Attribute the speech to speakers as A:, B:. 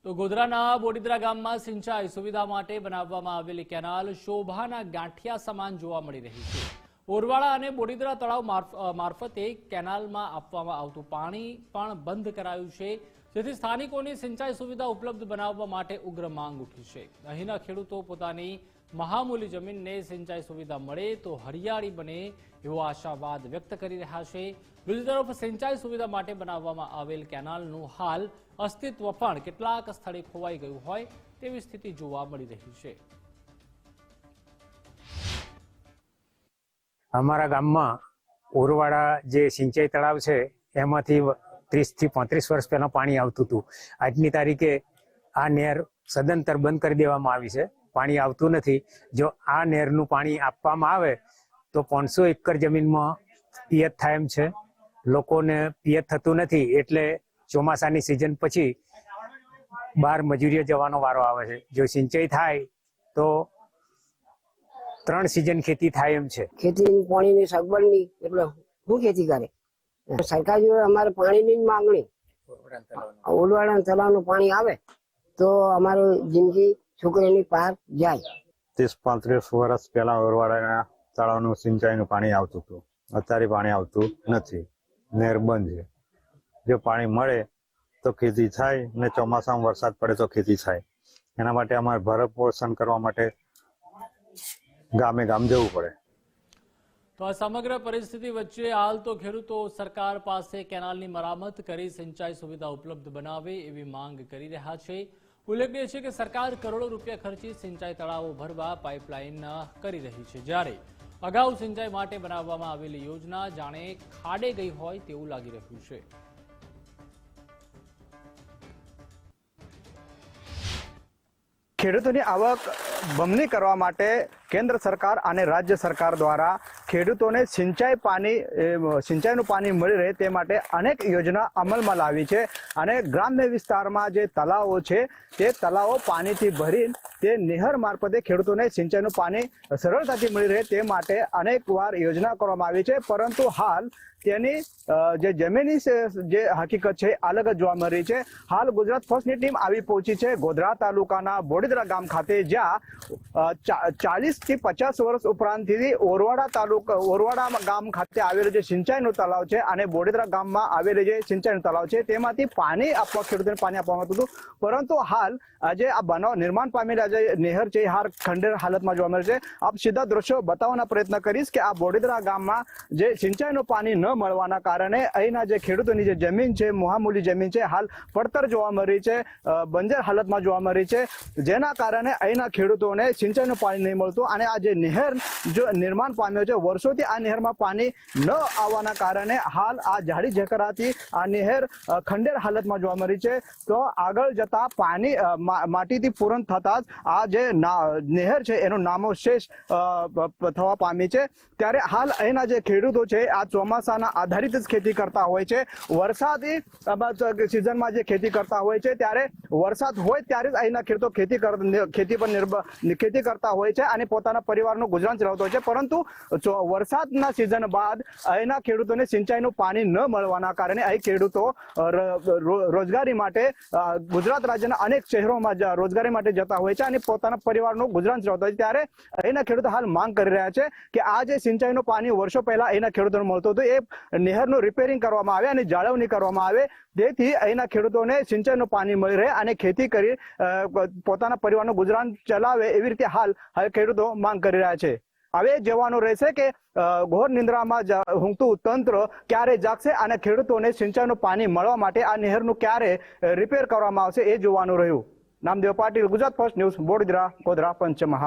A: તો ગોધરાના બોડીદરા ગામમાં સિંચાઈ સુવિધા માટે બનાવવામાં આવેલી કેનાલ શોભાના ગાંઠિયા સમાન જોવા મળી રહી છે। ઓરવાડા અને બોડીદરા તળાવ મારફતે કેનાલમાં આપવામાં આવતું પાણી પણ બંધ કરાયું છે, જેથી સ્થાનિકોની સિંચાઈ સુવિધા ઉપલબ્ધ બનાવવા માટે ઉગ્ર માંગ ઉઠી છે। અહીંના ખેડૂતો પોતાની મહામૂલી જમીનને સિંચાઈ સુવિધા મળે તો હરિયાળી બને એવો આશાવાદ વ્યક્ત કરી રહ્યા છે। બીજી તરફ સિંચાઈ સુવિધા માટે બનાવવામાં આવેલ કેનાલનું હાલ અસ્તિત્વ પણ કેટલાક સ્થળે ખોવાઈ ગયું હોય તેવી સ્થિતિ જોવા મળી રહી છે।
B: અમારા ગામમાં ઓરવાડા જે સિંચાઈ તળાવ છે એમાંથી 30 થી 35 વર્ષ પહેલા પાણી આવતું હતું। આજની તારીખે આ નહેર સદંતર બંધ કરી દેવામાં આવી છે, પાણી આવતું નથી। જો આ નહેરનું પાણી આપવામાં આવે તો 500 એકર જમીનમાં પિયત થાય એમ છે। લોકોને પિયત થતું નથી એટલે ચોમાસાની સિઝન પછી બહાર મજૂરીએ જવાનો વારો આવે છે। જો સિંચાઈ થાય તો 3 સિઝન ખેતી થાય એમ છે।
C: ખેતી પાણીની સગવડની એટલે શું ખેતી કરે? સરકાર જોડે અમારે પાણીની જ માંગણી, ઓલવાડા તળાવનું પાણી આવે તો અમારી જિંદગી છોકરીની પાર જાય।
D: 30-35 વર્ષ પહેલા ઓરવાડાના તળાવનું સિંચાઈનું પાણી આવતું હતું, અત્યારે પાણી આવતું નથી, નહેર બંધ છે। જો પાણી મળે તો ખેતી થાય ને ચોમાસામાં વરસાદ પડે તો ખેતી થાય। એના માટે અમારે ભરણ પોષણ કરવા માટે ગામે ગામ જવું પડે।
A: તો આ સમગ્ર પરિસ્થિતિ વચ્ચે હાલ તો ખેડૂતો સરકાર પાસે કેનાલની મરામત કરી સિંચાઈ સુવિધા ઉપલબ્ધ બનાવે એવી માંગ કરી રહ્યા છે। ઉલ્લેખનીય છે કે સરકાર કરોડો રૂપિયા ખર્ચી સિંચાઈ તળાવો ભરવા પાઇપલાઇન કરી રહી છે, જ્યારે અગાઉ સિંચાઈ માટે બનાવવામાં આવેલી યોજના જાણે ખાડે ગઈ હોય તેવું લાગી રહ્યું છે।
E: ખેડૂતોની આવક બમણી કરવા માટે કેન્દ્ર સરકાર અને રાજ્ય સરકાર દ્વારા ખેડૂતોને સિંચાઈનું પાણી મળી રહે તે માટે અનેક યોજના અમલમાં લાવી છે। અને ગ્રામ્ય વિસ્તારમાં જે તળાવો છે તે તળાવો પાણીથી ભરી તે નહેર મારફતે ખેડૂતોને સિંચાઈનું પાણી સરળતાથી મળી રહે તે માટે અનેક વાર યોજના કરવામાં આવી છે, પરંતુ હાલ તેની જે જમીની જે હકીકત છે અલગ જ જોવા મળી રહી છે। હાલ ગુજરાત ફર્સ્ટની ટીમ આવી પહોંચી છે ગોધરા તાલુકાના બોડીદરા ગામ ખાતે, જ્યાં 40 થી 50 વર્ષ ઉપરાંતથી ઓરવાડા ગામ ખાતે આવેલું જે સિંચાઈનું તળાવ છે અને બોડીદરા ગામમાં આવેલું જે સિંચાઈનું તળાવ છે તેમાંથી પાણી આપવા ખેડૂતોને પાણી આપવામાં આવતું હતું, પરંતુ હાલ આજે આ બનાવ નિર્માણ પામેલા જે નહેર છે હાલ ખંડેર હાલતમાં જોવા મળે છે। આપ સીધા દ્રશ્યો બતાવવાના પ્રયત્ન કરીશ કે આ બોડીદરા ગામમાં જે સિંચાઈનું પાણી ન મળવાના કારણે અહીંના જે ખેડૂતોની જે જમીન છે, મહામૂલી જમીન છે, હાલ પડતર જોવા મળી છે, બંજર હાલતમાં જોવા મળી છે, જેના કારણે અહીંના ખેડૂતોને સિંચાઈનું પાણી નહીં મળતું। અને આ જે નહેર જો નિર્માણ પામ્યો છે, વર્ષોથી આ નહેરમાં પાણી ન આવવાના કારણે હાલ આ જાડી ઝકરાથી આ નહેર ખંડેર હાલતમાં જોવા મળી છે। તો આગળ જતા પાણી માટીથી પૂરણ થતા જ આ જે નહેર છે એનો નામોશેષ થવા પામી છે। ત્યારે હાલ અહીંના જે ખેડૂતો છે આ ચોમાસાના આધારિત જ ખેતી કરતા હોય છે। વરસાદી સિઝનમાં જે ખેતી કરતા હોય છે ત્યારે વરસાદ હોય ત્યારે જ અહીંના ખેડૂતો ખેતી કરતા હોય છે અને પોતાના પરિવારનું ગુજરાન ચલાવતો હોય છે, પરંતુ વરસાદના સિઝન બાદ અહીંના ખેડૂતોને સિંચાઈનું પાણી ન મળવાના કારણે અહીં ખેડૂતો રોજગારી માટે ગુજરાત રાજ્યના અનેક શહેરોમાં રોજગારી માટે જતા હોય છે અને પોતાના પરિવારનું ગુજરાન ચલાવતા હોય છે। ત્યારે અહીંના ખેડૂતો હાલ માંગ કરી રહ્યા છે કે આ જે સિંચાઈનું પાણી વર્ષો પહેલા અહીંના ખેડૂતોને મળતું હતું એ નહેરનું રિપેરિંગ કરવામાં આવે અને જાળવણી કરવામાં આવે, જેથી અહીંના ખેડૂતોને સિંચાઈનું પાણી મળી રહે અને ખેતી કરી પોતાના પરિવારનું ગુજરાન ચલાવે એવી રીતે હાલ ખેડૂતો માંગ કરી રહ્યા છે। હવે જોવાનું રહેશે કે ઘોર નિંદ્રામાં ઊંઘતું તંત્ર ક્યારે જાગશે અને ખેડૂતોને સિંચાઈનું પાણી મળવા માટે આ નહેરનું ક્યારે રિપેર કરવામાં આવશે એ જોવાનું રહ્યું। Namdev Patil, Gujarat first news, Bodidra, Godhra, Panchmahal.